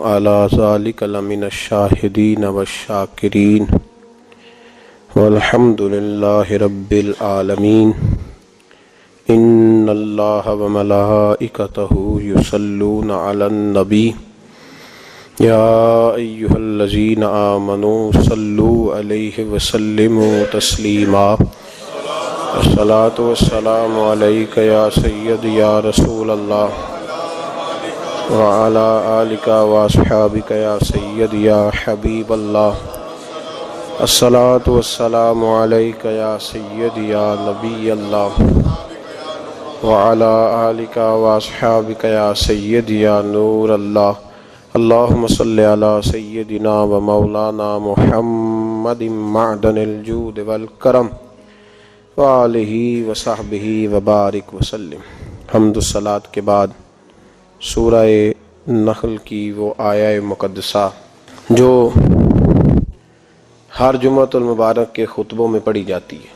علی ذلک لمن الشاہدین والشاکرین والحمد للہ رب العالمین ان اللہ وملائکتہ یصلون علی النبی یا ایہا الذین آمنوا صلوا علیہ وسلموا تسلیما الصلاۃ والسلام علیک یا سید یا رسول اللہ وعلی آلک واصحابک یا سید یا حبیب اللہ الصلاۃ والسلام علیک یا سید یا نبی اللہ وعلی آلک واصحابک یا سید یا نور اللہ اللہم صلی علی سیدنا و مولانا محمد معدن الجود والکرم وآلہ وصحبہ وبارک وسلم۔ حمد الصلاۃ کے بعد سورہ نحل کی وہ آیہ مقدسہ جو ہر جمعۃ المبارک کے خطبوں میں پڑھی جاتی ہے،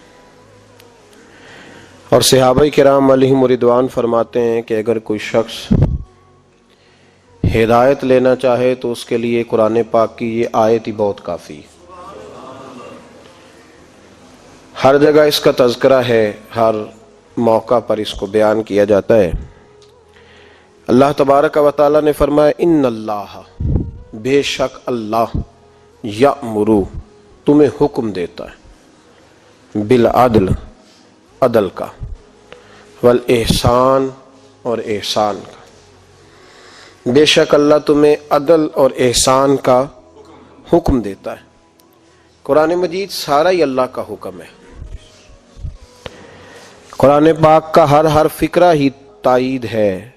اور صحابہ کرام علیہم رضوان فرماتے ہیں کہ اگر کوئی شخص ہدایت لینا چاہے تو اس کے لیے قرآن پاک کی یہ آیت ہی بہت کافی ہے۔ ہر جگہ اس کا تذکرہ ہے، ہر موقع پر اس کو بیان کیا جاتا ہے۔ اللہ تبارک و تعالی نے فرمایا ان اللہ، بے شک اللہ، یأمرو، تمہیں حکم دیتا ہے، بالعدل، عدل کا، والاحسان، اور احسان کا۔ بے شک اللہ تمہیں عدل اور احسان کا حکم دیتا ہے۔ قرآن مجید سارا ہی اللہ کا حکم ہے۔ قرآن پاک کا ہر فقرہ ہی تائید ہے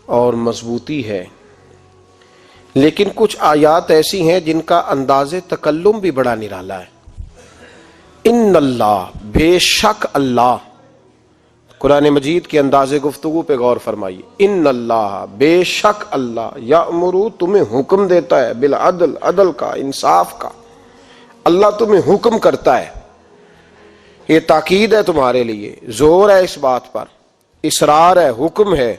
اور مضبوطی ہے، لیکن کچھ آیات ایسی ہیں جن کا انداز تکلم بھی بڑا نرالا ہے۔ ان اللہ، بے شک اللہ، قرآن مجید کے انداز گفتگو پہ غور فرمائیے۔ ان اللہ، بے شک اللہ، یأمرو، تمہیں حکم دیتا ہے، بالعدل، عدل کا، انصاف کا۔ اللہ تمہیں حکم کرتا ہے، یہ تاکید ہے تمہارے لیے، زور ہے اس بات پر، اصرار ہے، حکم ہے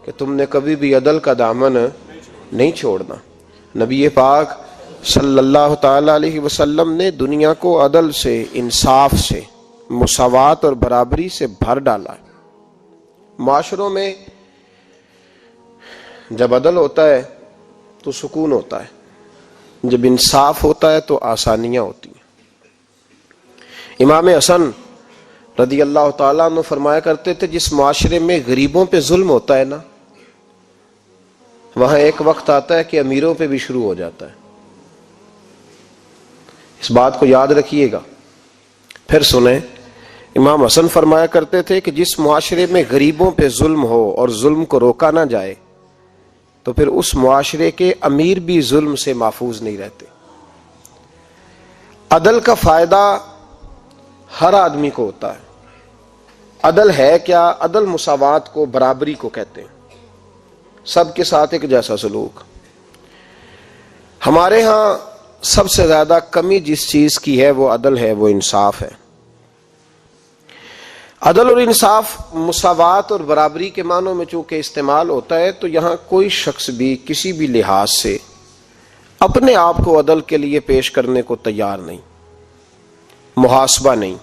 کہ تم نے کبھی بھی عدل کا دامن نہیں چھوڑنا۔ نبی پاک صلی اللہ تعالی علیہ وسلم نے دنیا کو عدل سے، انصاف سے، مساوات اور برابری سے بھر ڈالا ہے۔ معاشروں میں جب عدل ہوتا ہے تو سکون ہوتا ہے، جب انصاف ہوتا ہے تو آسانیاں ہوتی ہیں۔ امام حسن رضی اللہ تعالیٰ عنہ فرمایا کرتے تھے، جس معاشرے میں غریبوں پہ ظلم ہوتا ہے نا، وہاں ایک وقت آتا ہے کہ امیروں پہ بھی شروع ہو جاتا ہے۔ اس بات کو یاد رکھیے گا۔ پھر سنیں، امام حسن فرمایا کرتے تھے کہ جس معاشرے میں غریبوں پہ ظلم ہو اور ظلم کو روکا نہ جائے تو پھر اس معاشرے کے امیر بھی ظلم سے محفوظ نہیں رہتے۔ عدل کا فائدہ ہر آدمی کو ہوتا ہے۔ عدل ہے کیا؟ عدل مساوات کو، برابری کو کہتے ہیں، سب کے ساتھ ایک جیسا سلوک۔ ہمارے ہاں سب سے زیادہ کمی جس چیز کی ہے وہ عدل ہے، وہ انصاف ہے۔ عدل اور انصاف مساوات اور برابری کے معنوں میں چونکہ استعمال ہوتا ہے، تو یہاں کوئی شخص بھی کسی بھی لحاظ سے اپنے آپ کو عدل کے لیے پیش کرنے کو تیار نہیں، محاسبہ نہیں۔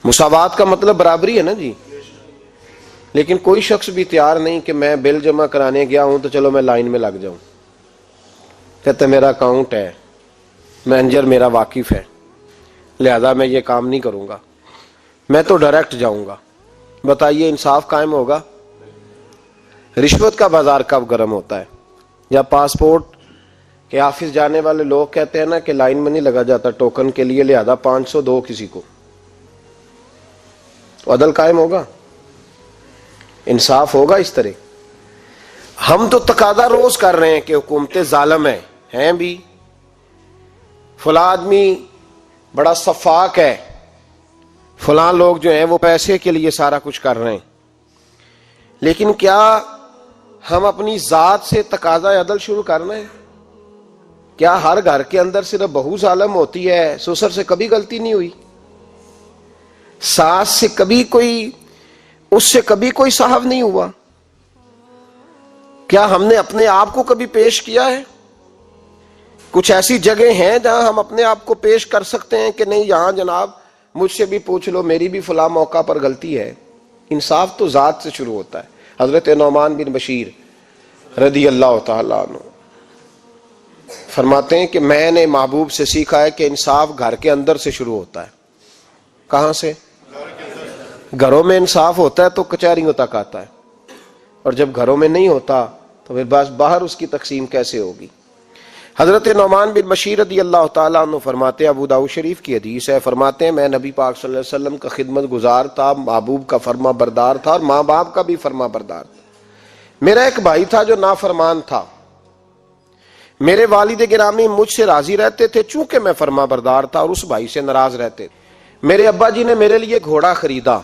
مساوات کا مطلب برابری ہے نا جی، لیکن کوئی شخص بھی تیار نہیں کہ میں بل جمع کرانے گیا ہوں تو چلو میں لائن میں لگ جاؤں، کہتے میرا اکاؤنٹ ہے، مینیجر میرا واقف ہے، لہذا میں یہ کام نہیں کروں گا، میں تو ڈائریکٹ جاؤں گا۔ بتائیے انصاف قائم ہوگا؟ رشوت کا بازار کب گرم ہوتا ہے؟ یا پاسپورٹ کے آفس جانے والے لوگ کہتے ہیں نا کہ لائن میں نہیں لگا جاتا ٹوکن کے لیے، لہذا 500 دو کسی کو۔ عدل قائم ہوگا؟ انصاف ہوگا اس طرح؟ ہم تو تقاضا روز کر رہے ہیں کہ حکومتیں ظالم ہیں بھی، فلاں آدمی بڑا شفاق ہے، فلاں لوگ جو ہیں وہ پیسے کے لیے سارا کچھ کر رہے ہیں، لیکن کیا ہم اپنی ذات سے تقاضا عدل شروع کرنا ہے؟ کیا ہر گھر کے اندر صرف بہو ظالم ہوتی ہے، سسر سے کبھی غلطی نہیں ہوئی، ساس سے کبھی کوئی، اس سے کبھی کوئی صاحب نہیں ہوا؟ کیا ہم نے اپنے آپ کو کبھی پیش کیا ہے؟ کچھ ایسی جگہ ہیں جہاں ہم اپنے آپ کو پیش کر سکتے ہیں کہ نہیں یہاں جناب مجھ سے بھی پوچھ لو، میری بھی فلاں موقع پر غلطی ہے؟ انصاف تو ذات سے شروع ہوتا ہے۔ حضرت نعمان بن بشیر رضی اللہ تعالیٰ عنہ فرماتے ہیں کہ میں نے محبوب سے سیکھا ہے کہ انصاف گھر کے اندر سے شروع ہوتا ہے۔ کہاں سے؟ گھروں میں انصاف ہوتا ہے تو کچہریوں تک آتا ہے، اور جب گھروں میں نہیں ہوتا تو پھر بس باہر اس کی تقسیم کیسے ہوگی؟ حضرت نعمان بن بشیر رضی اللہ تعالیٰ عنہ فرماتے ہیں، ابو داؤد شریف کی حدیث ہے، فرماتے ہیں میں نبی پاک صلی اللہ علیہ وسلم کا خدمت گزار تھا، محبوب کا فرما بردار تھا، اور ماں باپ کا بھی فرما بردار تھا۔ میرا ایک بھائی تھا جو نافرمان تھا، میرے والد گرامی مجھ سے راضی رہتے تھے چونکہ میں فرما بردار تھا، اور اس بھائی سے ناراض رہتے تھے۔ میرے ابا جی نے میرے لیے گھوڑا خریدا،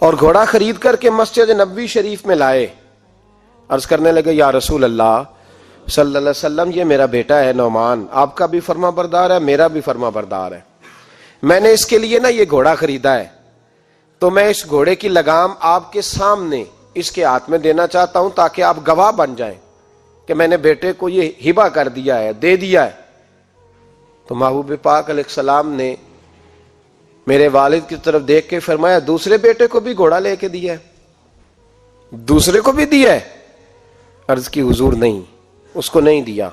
اور گھوڑا خرید کر کے مسجد نبوی شریف میں لائے۔ عرض کرنے لگے یا رسول اللہ صلی اللہ علیہ وسلم، یہ میرا بیٹا ہے نعمان، آپ کا بھی فرما بردار ہے، میرا بھی فرما بردار ہے، میں نے اس کے لیے نا یہ گھوڑا خریدا ہے، تو میں اس گھوڑے کی لگام آپ کے سامنے اس کے ہاتھ میں دینا چاہتا ہوں تاکہ آپ گواہ بن جائیں کہ میں نے بیٹے کو یہ ہبہ کر دیا ہے، دے دیا ہے۔ تو محبوب پاک علیہ السلام نے میرے والد کی طرف دیکھ کے فرمایا دوسرے بیٹے کو بھی گھوڑا لے کے دیا ہے؟ دوسرے کو بھی دیا ہے؟ عرض کی حضور نہیں، اس کو نہیں دیا۔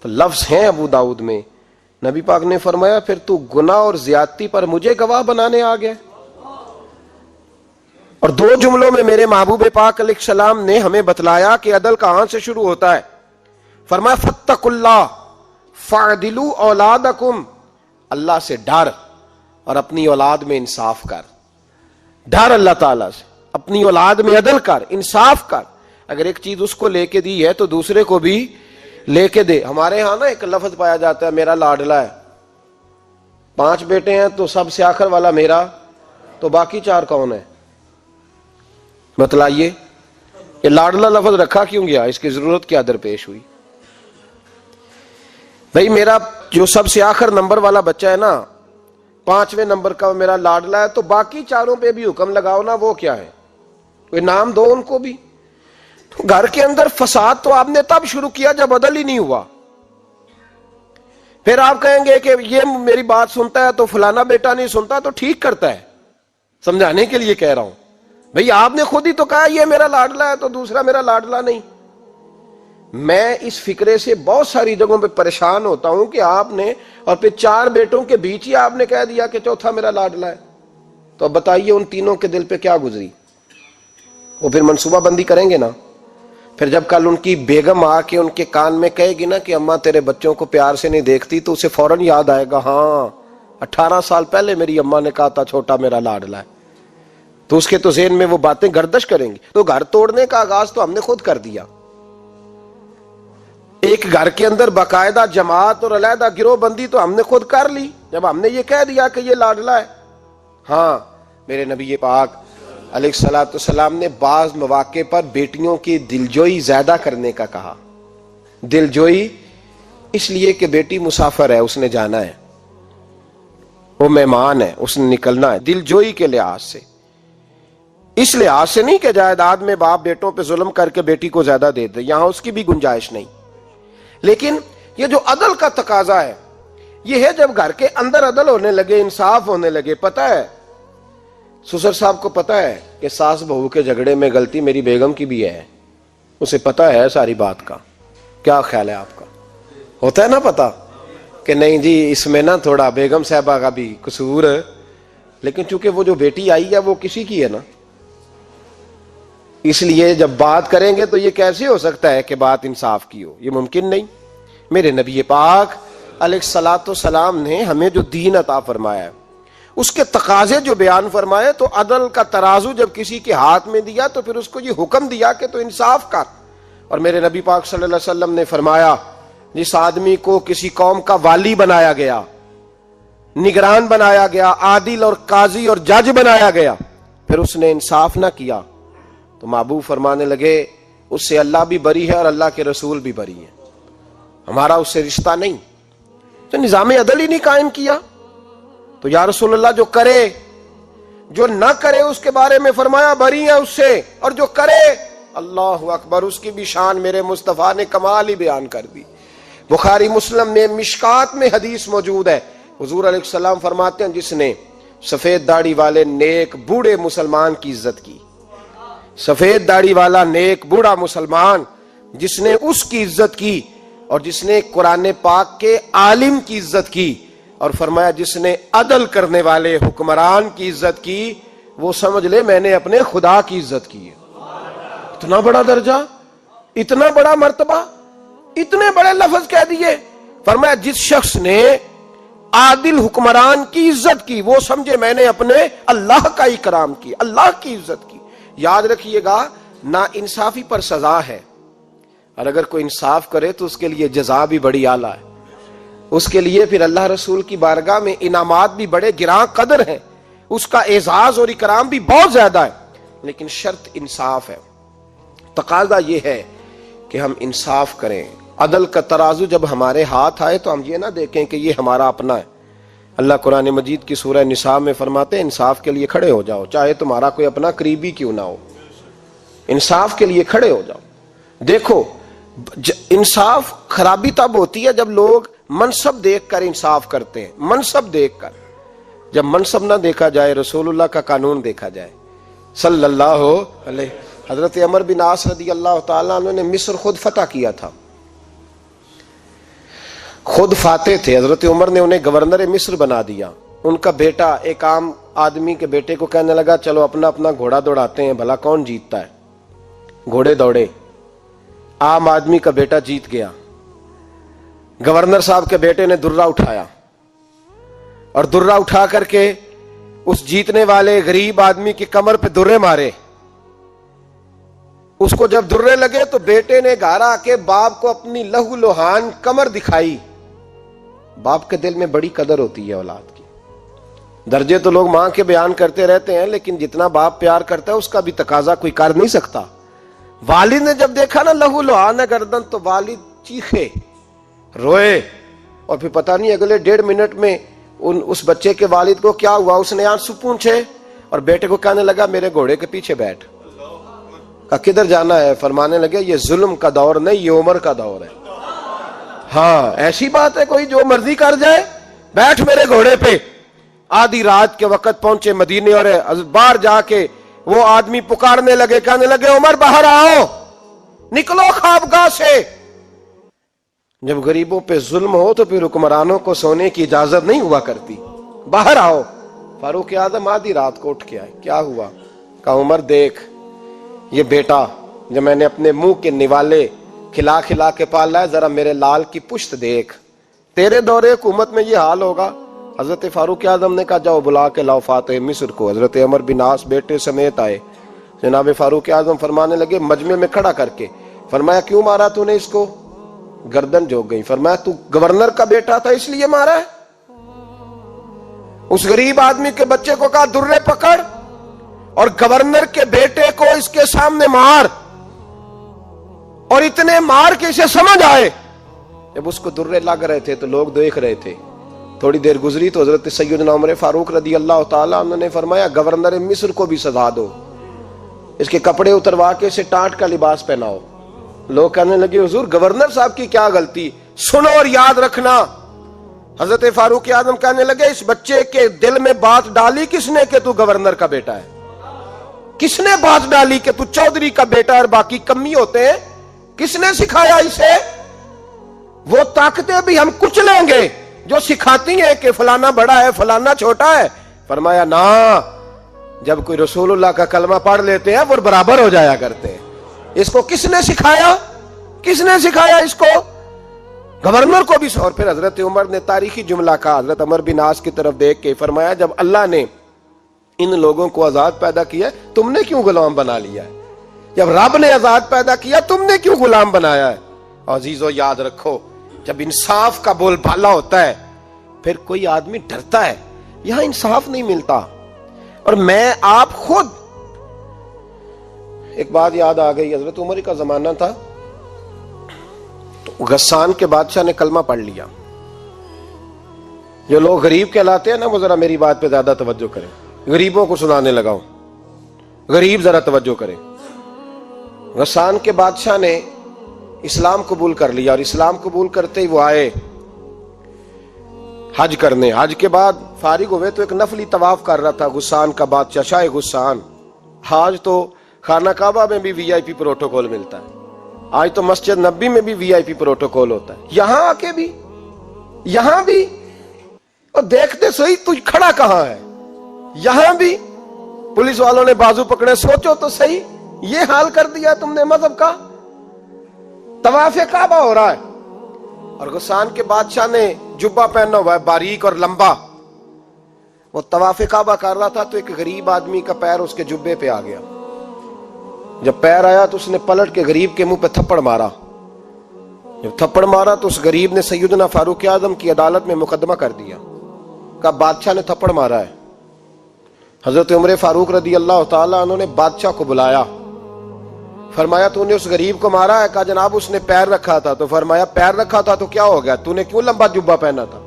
تو لفظ ہیں ابو داؤد میں، نبی پاک نے فرمایا پھر تو گناہ اور زیادتی پر مجھے گواہ بنانے آ گیا۔ اور دو جملوں میں میرے محبوب پاک علیہ السلام نے ہمیں بتلایا کہ عدل کہاں سے شروع ہوتا ہے۔ فرمایا فاتقوا اللہ فاعدلوا اولادکم، اللہ سے ڈر اور اپنی اولاد میں انصاف کر۔ ڈر اللہ تعالیٰ سے، اپنی اولاد میں عدل کر، انصاف کر۔ اگر ایک چیز اس کو لے کے دی ہے تو دوسرے کو بھی لے کے دے۔ ہمارے ہاں نا ایک لفظ پایا جاتا ہے میرا لاڈلا ہے، 5 بیٹے ہیں تو سب سے آخر والا میرا، تو باقی 4 کون ہیں؟ بتلائیے، یہ لاڈلا لفظ رکھا کیوں گیا؟ اس کی ضرورت کیا درپیش ہوئی؟ بھئی میرا جو سب سے آخر نمبر والا بچہ ہے نا، 5ویں نمبر کا میرا لاڈلا ہے، تو باقی 4 پہ بھی حکم لگاؤ نا، وہ کیا ہے؟ کوئی نام دو ان کو بھی۔ تو گھر کے اندر فساد تو آپ نے تب شروع کیا جب عدل ہی نہیں ہوا۔ پھر آپ کہیں گے کہ یہ میری بات سنتا ہے تو فلانا بیٹا نہیں سنتا تو ٹھیک کرتا ہے، سمجھانے کے لیے کہہ رہا ہوں۔ بھئی آپ نے خود ہی تو کہا یہ میرا لاڈلا ہے تو دوسرا میرا لاڈلا نہیں۔ میں اس فکرے سے بہت ساری جگہوں پہ پریشان ہوتا ہوں کہ آپ نے، اور پھر 4 بیٹوں کے بیچ ہی آپ نے کہہ دیا کہ چوتھا میرا لاڈلا ہے۔ تو اب بتائیے ان تینوں کے دل پہ کیا گزری؟ وہ پھر منصوبہ بندی کریں گے نا۔ پھر جب کل ان کی بیگم آ کے ان کے کان میں کہے گی نا کہ اماں تیرے بچوں کو پیار سے نہیں دیکھتی، تو اسے فوراً یاد آئے گا ہاں 18 سال پہلے میری اماں نے کہا تھا چھوٹا میرا لاڈلا ہے، تو اس کے تو ذہن میں وہ باتیں گردش کریں گی۔ تو گھر توڑنے کا آغاز تو ہم نے خود کر دیا۔ ایک گھر کے اندر باقاعدہ جماعت اور علیحدہ گروہ بندی تو ہم نے خود کر لی جب ہم نے یہ کہہ دیا کہ یہ لاڈلا ہے۔ ہاں میرے نبی پاک علیہ الصلوۃ والسلام نے بعض مواقع پر بیٹیوں کی دلجوئی زیادہ کرنے کا کہا۔ دلجوئی اس لیے کہ بیٹی مسافر ہے، اس نے جانا ہے، وہ مہمان ہے، اس نے نکلنا ہے، دلجوئی کے لحاظ سے، اس لحاظ سے نہیں کہ جائیداد میں باپ بیٹوں پہ ظلم کر کے بیٹی کو زیادہ دے دے، یہاں اس کی بھی گنجائش نہیں۔ لیکن یہ جو عدل کا تقاضا ہے یہ ہے جب گھر کے اندر عدل ہونے لگے، انصاف ہونے لگے۔ پتہ ہے سسر صاحب کو پتہ ہے کہ ساس بہو کے جھگڑے میں غلطی میری بیگم کی بھی ہے، اسے پتہ ہے ساری بات کا۔ کیا خیال ہے آپ کا؟ ہوتا ہے نا پتہ کہ نہیں جی اس میں نا تھوڑا بیگم صاحبہ کا بھی قصور ہے، لیکن چونکہ وہ جو بیٹی آئی ہے وہ کسی کی ہے نا، اس لیے جب بات کریں گے تو یہ کیسے ہو سکتا ہے کہ بات انصاف کی ہو؟ یہ ممکن نہیں۔ میرے نبی پاک علیہ الصلوۃ والسلام نے ہمیں جو دین عطا فرمایا ہے اس کے تقاضے جو بیان فرمائے، تو عدل کا ترازو جب کسی کے ہاتھ میں دیا تو پھر اس کو یہ حکم دیا کہ تو انصاف کر۔ اور میرے نبی پاک صلی اللہ علیہ وسلم نے فرمایا جس آدمی کو کسی قوم کا والی بنایا گیا، نگران بنایا گیا، عادل اور قاضی اور جج بنایا گیا، پھر اس نے انصاف نہ کیا، تو محبوب فرمانے لگے اس سے اللہ بھی بری ہے اور اللہ کے رسول بھی بری ہے، ہمارا اس سے رشتہ نہیں۔ تو نظام عدل ہی نہیں قائم کیا تو یا رسول اللہ جو کرے، جو نہ کرے اس کے بارے میں فرمایا بری ہے اس سے، اور جو کرے اللہ اکبر، اس کی بھی شان میرے مصطفیٰ نے کمال ہی بیان کر دی۔ بخاری مسلم میں مشکات میں حدیث موجود ہے، حضور علیہ السلام فرماتے ہیں جس نے سفید داڑھی والے نیک بوڑھے مسلمان کی عزت کی، سفید داڑھی والا نیک بوڑھا مسلمان جس نے اس کی عزت کی، اور جس نے قرآن پاک کے عالم کی عزت کی، اور فرمایا جس نے عدل کرنے والے حکمران کی عزت کی، وہ سمجھ لے میں نے اپنے خدا کی عزت کی ہے۔ اتنا بڑا درجہ، اتنا بڑا مرتبہ، اتنے بڑے لفظ کہہ دیے۔ فرمایا جس شخص نے عادل حکمران کی عزت کی، وہ سمجھے میں نے اپنے اللہ کا اکرام کی، اللہ کی عزت کی۔ یاد رکھیے گا، نا انصافی پر سزا ہے، اور اگر کوئی انصاف کرے تو اس کے لیے جزا بھی بڑی اعلیٰ ہے، اس کے لیے پھر اللہ رسول کی بارگاہ میں انعامات بھی بڑے گراں قدر ہیں، اس کا اعزاز اور اکرام بھی بہت زیادہ ہے، لیکن شرط انصاف ہے۔ تقاضا یہ ہے کہ ہم انصاف کریں، عدل کا ترازو جب ہمارے ہاتھ آئے تو ہم یہ نہ دیکھیں کہ یہ ہمارا اپنا ہے۔ اللہ قرآن مجید کی سورہ نساء میں فرماتے ہیں انصاف کے لیے کھڑے ہو جاؤ، چاہے تمہارا کوئی اپنا قریبی کیوں نہ ہو، انصاف کے لیے کھڑے ہو جاؤ۔ دیکھو انصاف خرابی تب ہوتی ہے جب لوگ منصب دیکھ کر انصاف کرتے ہیں، منصب دیکھ کر۔ جب منصب نہ دیکھا جائے، رسول اللہ کا قانون دیکھا جائے صلی اللہ علیہ۔ حضرت عمر بن عاص رضی اللہ تعالیٰ عنہ نے مصر خود فتح کیا تھا، خود فاتح تھے، حضرت عمر نے انہیں گورنر مصر بنا دیا۔ ان کا بیٹا ایک عام آدمی کے بیٹے کو کہنے لگا چلو اپنا اپنا گھوڑا دوڑاتے ہیں، بھلا کون جیتتا ہے۔ گھوڑے دوڑے، عام آدمی کا بیٹا جیت گیا۔ گورنر صاحب کے بیٹے نے درہ اٹھایا، اور درہ اٹھا کر کے اس جیتنے والے غریب آدمی کی کمر پہ درے مارے۔ اس کو جب درے لگے تو بیٹے نے گھر آ کے باپ کو اپنی لہو لوہان کمر دکھائی۔ باپ کے دل میں بڑی قدر ہوتی ہے اولاد کی، درجے تو لوگ ماں کے بیان کرتے رہتے ہیں، لیکن جتنا باپ پیار کرتا ہے اس کا بھی تقاضا کوئی کر نہیں سکتا۔ والد نے جب دیکھا نا لہو لوہان ہے گردن، تو والد چیخے، روئے، اور پھر پتہ نہیں اگلے 1.5 منٹ میں اس بچے کے والد کو کیا ہوا، اس نے آنسو پونچھے اور بیٹے کو کہنے لگا میرے گھوڑے کے پیچھے بیٹھ۔ کہا کدھر جانا ہے؟ فرمانے لگے یہ ظلم کا دور نہیں، یہ عمر کا دور ہے۔ ہاں ایسی بات ہے کوئی جو مرضی کر جائے؟ بیٹھ میرے گھوڑے پہ۔ آدھی رات کے وقت پہنچے مدینے، اور باہر جا کے وہ آدمی پکارنے لگے، کہنے لگے عمر باہر آؤ، نکلو خوابگاہ سے۔ جب غریبوں پہ ظلم ہو تو پھر حکمرانوں کو سونے کی اجازت نہیں ہوا کرتی، باہر آؤ۔ فاروق اعظم آدھی رات کو اٹھ کے آئے، کیا ہوا؟ کہا عمر دیکھ، یہ بیٹا جو میں نے اپنے منہ کے نوالے کھلا کھلا کے پالا ہے، ذرا میرے لال کی پشت دیکھ، تیرے دور حکومت میں یہ حال ہوگا۔ حضرت فاروق اعظم نے کہا جاؤ بلا کے لاؤ فاتح مصر کو۔ حضرت عمر بن عاص بیٹے سمیت آئے۔ جناب فاروق اعظم فرمانے لگے مجمع میں کھڑا کر کے، فرمایا کیوں مارا تو نے اس کو؟ گردن جھک گئی۔ فرمایا تو گورنر کا بیٹا تھا اس لیے مارا ہے؟ اس غریب آدمی کے بچے کو کہا درے پکڑ، اور گورنر کے بیٹے کو اس کے سامنے مار، اور اتنے مار کے اسے سمجھ آئے۔ جب اس کو درے لگ رہے تھے تو لوگ دیکھ رہے تھے، تھوڑی دیر گزری تو حضرت سیدنا عمر فاروق رضی اللہ تعالیٰ عنہ نے فرمایا گورنر مصر کو بھی سزا دو، اس کے کپڑے اتروا کے اسے ٹاٹ کا لباس پہناؤ۔ لوگ کہنے لگے حضور گورنر صاحب کی کیا غلطی؟ سنو اور یاد رکھنا۔ حضرت فاروق اعظم کہنے لگے اس بچے کے دل میں بات ڈالی کس نے کہ تو گورنر کا بیٹا ہے؟ کس نے بات ڈالی کہ تو چودھری کا بیٹا اور باقی کمی ہوتے ہیں؟ کس نے سکھایا اسے؟ وہ طاقتیں بھی ہم کچھ لیں گے جو سکھاتی ہیں کہ فلانا بڑا ہے فلانا چھوٹا ہے۔ فرمایا نا، جب کوئی رسول اللہ کا کلمہ پڑھ لیتے ہیں وہ برابر ہو جایا کرتے ہیں۔ اس کو کس نے سکھایا؟ کس نے سکھایا اس کو؟ گورنر کو بھی۔ اور پھر حضرت عمر نے تاریخی جملہ کہا، حضرت عمر بن عاص کی طرف دیکھ کے فرمایا جب اللہ نے ان لوگوں کو آزاد پیدا کیا تم نے کیوں غلام بنا لیا ہے؟ جب رب نے آزاد پیدا کیا تم نے کیوں غلام بنایا ہے؟ عزیزو یاد رکھو، جب انصاف کا بول بالا ہوتا ہے پھر کوئی آدمی ڈرتا ہے، یہاں انصاف نہیں ملتا۔ اور میں آپ خود ایک بات یاد آ گئی، حضرت عمر کا زمانہ تھا تو غسان کے بادشاہ نے کلمہ پڑھ لیا۔ جو لوگ غریب کہلاتے ہیں نا وہ ذرا میری بات پہ زیادہ توجہ کریں، غریبوں کو سنانے لگا ہوں، غریب ذرا توجہ کریں۔ غسان کے بادشاہ نے اسلام قبول کر لیا، اور اسلام قبول کرتے ہی وہ آئے حج کرنے۔ حج کے بعد فارغ ہوئے تو ایک نفلی طواف کر رہا تھا غسان کا بادشاہ، شاہ غسان۔ آج تو خانہ کعبہ میں بھی وی آئی پی پروٹوکول ملتا ہے، آج تو مسجد نبی میں بھی وی آئی پی پروٹوکول ہوتا ہے، یہاں آ کے بھی، یہاں بھی، اور دیکھتے صحیح تو کھڑا کہاں ہے، یہاں بھی پولیس والوں نے بازو پکڑے۔ سوچو تو صحیح، یہ حال کر دیا تم نے مذہب کا۔ طواف کعبہ ہو رہا ہے اور غسان کے بادشاہ نے جبہ پہنا ہوا ہے باریک اور لمبا، وہ طواف کعبہ کر رہا تھا تو ایک غریب آدمی کا پیر اس کے جبے پہ آ گیا۔ جب پیر آیا تو اس نے پلٹ کے غریب کے منہ پہ تھپڑ مارا۔ جب تھپڑ مارا تو اس غریب نے سیدنا فاروق اعظم کی عدالت میں مقدمہ کر دیا، کہا بادشاہ نے تھپڑ مارا ہے۔ حضرت عمر فاروق رضی اللہ تعالیٰ عنہ نے بادشاہ کو بلایا، فرمایا تو نے اس غریب کو مارا ہے؟ کہا جناب اس نے پیر رکھا تھا۔ تو فرمایا پیر رکھا تھا تو کیا ہو گیا، تو نے کیوں لمبا جبہ پہنا تھا،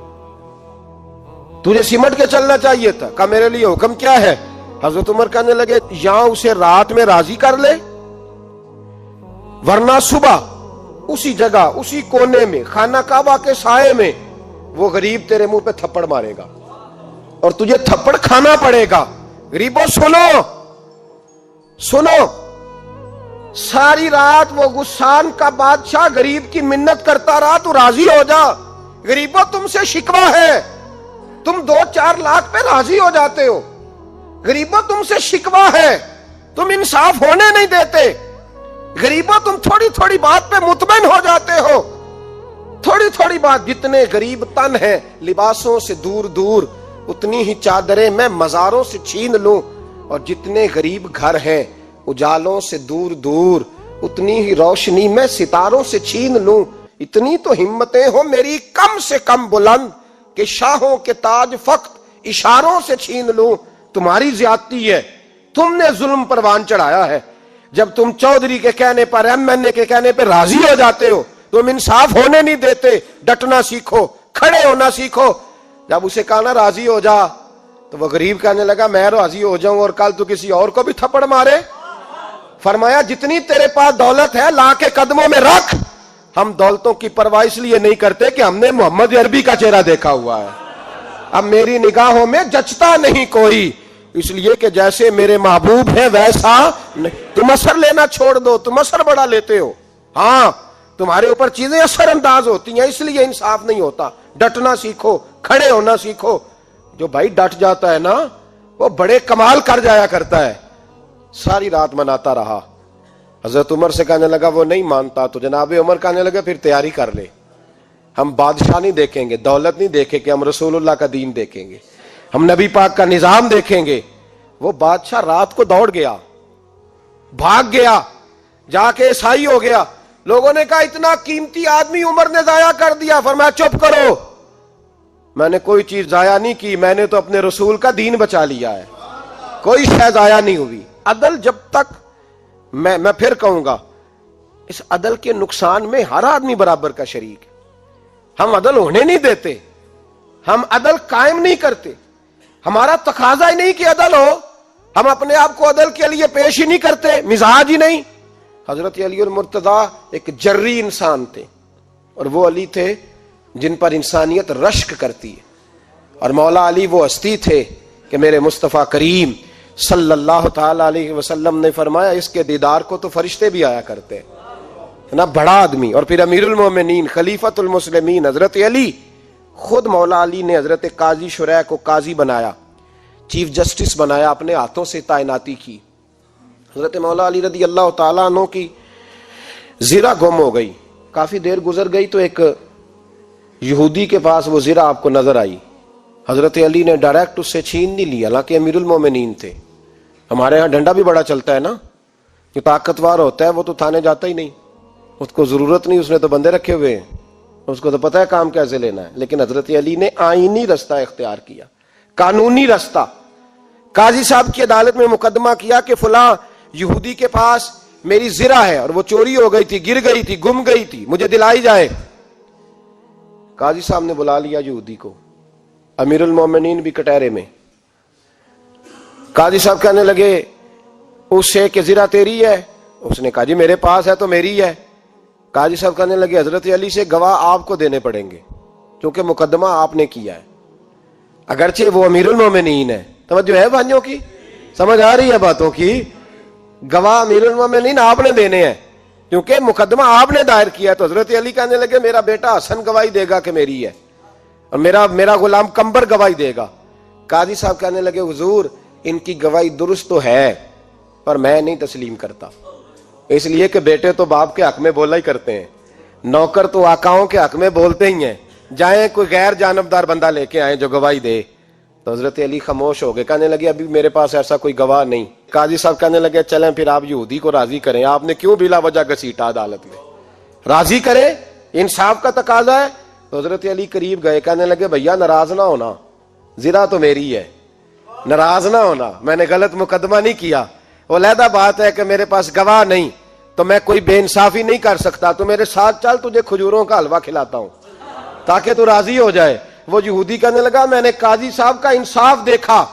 تجھے سمٹ کے چلنا چاہیے تھا۔ کہا میرے لیے حکم کیا ہے؟ حضرت عمر کہنے لگے یہاں اسے رات میں راضی کر لے، ورنہ صبح اسی جگہ اسی کونے میں خانہ کعبہ کے سائے میں وہ غریب تیرے منہ پہ تھپڑ مارے گا اور تجھے تھپڑ کھانا پڑے گا۔ غریبوں سنو سنو، ساری رات وہ غسان کا بادشاہ غریب کی منت کرتا رہا تو راضی ہو جا۔ غریبوں تم سے شکوہ ہے، تم 2-4 لاکھ پہ راضی ہو جاتے ہو، غریبوں تم سے شکوہ ہے، تم انصاف ہونے نہیں دیتے، غریبوں تم تھوڑی تھوڑی بات پہ مطمئن ہو جاتے ہو، تھوڑی تھوڑی بات۔ جتنے غریب تن ہیں لباسوں سے دور دور، اتنی ہی چادریں میں مزاروں سے چھین لوں، اور جتنے غریب گھر ہیں اجالوں سے دور دور، اتنی ہی روشنی میں ستاروں سے چھین لوں۔ اتنی تو ہمتیں ہو میری کم سے کم بلند کہ شاہوں کے تاج فقط اشاروں سے چھین لوں۔ تمہاری زیادتی ہے، تم نے ظلم پروان چڑھایا ہے۔ جب تم چودھری کے کہنے پر، ایم این اے کے کہنے پہ راضی ہو جاتے ہو، تم انصاف ہونے نہیں دیتے۔ ڈٹنا سیکھو، کھڑے ہونا سیکھو۔ جب اسے کہا نا راضی ہو جا تو وہ غریب کہنے لگا میں راضی ہو جاؤں اور کل تو کسی اور کو بھی تھپڑ مارے۔ فرمایا جتنی تیرے پاس دولت ہے لا کے قدموں میں رکھ۔ ہم دولتوں کی پرواہ اس لیے نہیں کرتے کہ ہم نے محمد عربی کا چہرہ دیکھا ہوا ہے، اب میری نگاہوں میں جچتا نہیں کوئی، اس لیے کہ جیسے میرے محبوب ہیں ویسا نہیں۔ تم اثر لینا چھوڑ دو، تم اثر بڑا لیتے ہو، ہاں تمہارے اوپر چیزیں اثر انداز ہوتی ہیں، اس لیے انصاف نہیں ہوتا۔ ڈٹنا سیکھو، کھڑے ہونا سیکھو۔ جو بھائی ڈٹ جاتا ہے نا وہ بڑے کمال کر جایا کرتا ہے۔ ساری رات مناتا رہا۔ حضرت عمر سے کہنے لگا وہ نہیں مانتا، تو جناب عمر کہنے لگا پھر تیاری کر لے، ہم بادشاہ نہیں دیکھیں گے، دولت نہیں دیکھیں گے، ہم رسول اللہ کا دین دیکھیں گے، ہم نبی پاک کا نظام دیکھیں گے۔ وہ بادشاہ رات کو دوڑ گیا، بھاگ گیا، جا کے عیسائی ہو گیا۔ لوگوں نے کہا اتنا قیمتی آدمی عمر نے ضائع کر دیا۔ فرمایا چپ کرو، میں نے کوئی چیز ضائع نہیں کی، میں نے تو اپنے رسول کا دین بچا لیا ہے، کوئی شے ضائع نہیں ہوئی۔ عدل جب تک میں پھر کہوں گا اس عدل کے نقصان میں ہر آدمی برابر کا شریک ہے۔ ہم عدل ہونے نہیں دیتے، ہم عدل قائم نہیں کرتے، ہمارا تقاضا ہی نہیں کہ عدل ہو، ہم اپنے آپ کو عدل کے لیے پیش ہی نہیں کرتے، مزاج ہی نہیں۔ حضرت علی المرتضیٰ ایک جری انسان تھے، اور وہ علی تھے جن پر انسانیت رشک کرتی ہے، اور مولا علی وہ ہستی تھے کہ میرے مصطفیٰ کریم صلی اللہ تعالی علیہ وسلم نے فرمایا اس کے دیدار کو تو فرشتے بھی آیا کرتے ہیں نا، بڑا آدمی۔ اور پھر امیر المومنین خلیفۃ المسلمین حضرت علی، خود مولا علی نے حضرت قاضی شریح کو قاضی بنایا، چیف جسٹس بنایا، اپنے ہاتھوں سے تعیناتی کی۔ حضرت مولا علی رضی اللہ تعالیٰ عنہ کی زرہ گم ہو گئی، کافی دیر گزر گئی تو ایک یہودی کے پاس وہ زرہ آپ کو نظر آئی۔ حضرت علی نے ڈائریکٹ اس سے چھین نہیں لیا، حالانکہ امیر المومنین تھے۔ ہمارے ہاں ڈنڈا بھی بڑا چلتا ہے نا، جو طاقتور ہوتا ہے وہ تو تھانے جاتا ہی نہیں، اس کو ضرورت نہیں، اس نے تو بندے رکھے ہوئے ہیں، اس کو تو پتہ ہے کام کیسے لینا ہے۔ لیکن حضرت علی نے آئینی رستہ اختیار کیا، قانونی رستہ۔ قاضی صاحب کی عدالت میں مقدمہ کیا کہ فلاں یہودی کے پاس میری زرہ ہے اور وہ چوری ہو گئی تھی، گر گئی تھی، گم گئی تھی، مجھے دلائی جائے۔ قاضی صاحب نے بلا لیا یہودی کو، امیر المومنین بھی کٹہرے میں۔ قاضی صاحب کہنے لگے اس سے کہ زرہ تیری ہے؟ اس نے کہا جی میرے پاس ہے تو میری ہے. قاضی صاحب کہنے لگے حضرت علی سے گواہ آپ کو دینے پڑیں گے کیونکہ مقدمہ آپ نے کیا ہے, اگرچہ وہ امیر المومنین ہے. توجہ ہے بھائیوں کی, سمجھ آ رہی ہے باتوں کی؟ گواہ امیر المومنین آپ نے دینے ہیں کیونکہ مقدمہ آپ نے دائر کیا. تو حضرت علی کہنے لگے میرا بیٹا حسن گواہی دے گا کہ میری ہے, اور میرا غلام کمبر گواہی دے گا. قاضی صاحب کہنے لگے حضور ان کی گواہی درست تو ہے پر میں نہیں تسلیم کرتا, اس لیے کہ بیٹے تو باپ کے حق میں بولا ہی کرتے ہیں, نوکر تو آقاؤں کے حق میں بولتے ہی ہیں, جائیں کوئی غیر جانبدار بندہ لے کے آئیں جو گواہی دے. تو حضرت علی خاموش ہو گئے, کہنے لگے ابھی میرے پاس ایسا کوئی گواہ نہیں. قاضی صاحب کہنے لگے چلیں پھر آپ یہودی کو راضی کریں, آپ نے کیوں بلا وجہ گھسیٹا عدالت میں, راضی کریں, انصاف کا تقاضا ہے. تو حضرت علی قریب گئے, کہنے لگے بھیا ناراض نہ ہونا, زرا تو میری ہے, ناراض نہ ہونا, میں نے غلط مقدمہ نہیں کیا. وہ علیحدہ بات ہے کہ میرے پاس گواہ نہیں تو میں کوئی بے انصافی نہیں کر سکتا, تو میرے ساتھ چل تجھے کھجوروں کا حلوہ کھلاتا ہوں تاکہ تو راضی ہو جائے. وہ یہودی کہنے لگا میں نے قاضی صاحب کا انصاف دیکھا